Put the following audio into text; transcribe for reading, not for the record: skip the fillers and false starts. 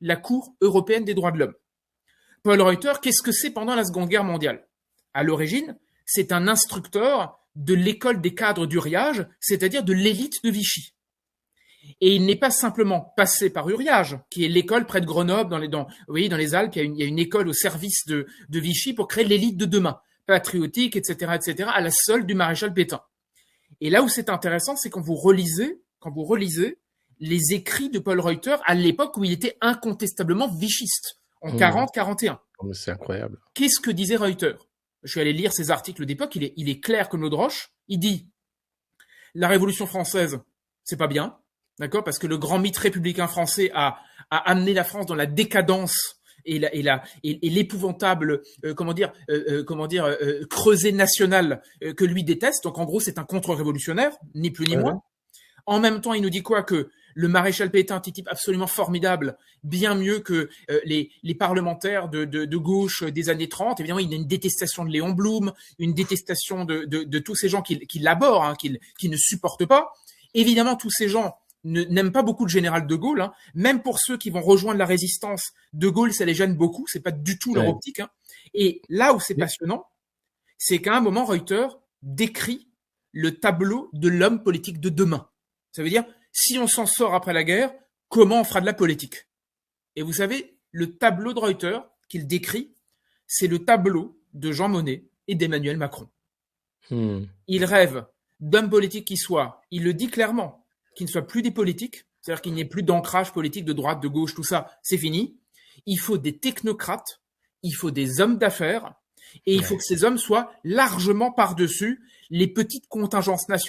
la Cour européenne des droits de l'homme. Paul Reuter, qu'est-ce que c'est pendant la Seconde Guerre mondiale? À l'origine, c'est un instructeur de l'école des cadres d'Uriage, c'est-à-dire de l'élite de Vichy. Et il n'est pas simplement passé par Uriage, qui est l'école près de Grenoble, dans les Alpes, il y a une école au service de Vichy pour créer l'élite de demain, patriotique, etc., à la solde du maréchal Pétain. Et là où c'est intéressant, c'est quand vous relisez les écrits de Paul Reuter à l'époque où il était incontestablement vichiste, en 40-41. C'est incroyable. Qu'est-ce que disait Reuter? Je suis allé lire ses articles d'époque, il est clair comme l'eau de roche. Il dit, la Révolution française, c'est pas bien, d'accord, parce que le grand mythe républicain français a amené la France dans la décadence et l'épouvantable creuset national que lui déteste. Donc en gros, c'est un contre-révolutionnaire, ni plus ni moins. En même temps, il nous dit quoi? Que le maréchal Pétain est un type absolument formidable, bien mieux que les parlementaires de gauche des années 30. Évidemment, il y a une détestation de Léon Blum, une détestation de tous ces gens qui l'abhorrent, hein, qui ne supportent pas. Évidemment, tous ces gens n'aiment pas beaucoup le général de Gaulle, hein. Même pour ceux qui vont rejoindre la résistance, de Gaulle, ça les gêne beaucoup, c'est pas du tout leur optique, hein. Et là où c'est passionnant, c'est qu'à un moment, Reuter décrit le tableau de l'homme politique de demain. Ça veut dire, si on s'en sort après la guerre, comment on fera de la politique? Et vous savez, le tableau de Reuter qu'il décrit, c'est le tableau de Jean Monnet et d'Emmanuel Macron. Il rêve d'hommes politiques qui soient, il le dit clairement, qui ne soient plus des politiques, c'est-à-dire qu'il n'y ait plus d'ancrage politique de droite, de gauche, tout ça, c'est fini. Il faut des technocrates, il faut des hommes d'affaires, et il faut que ces hommes soient largement par-dessus les petites contingences nationales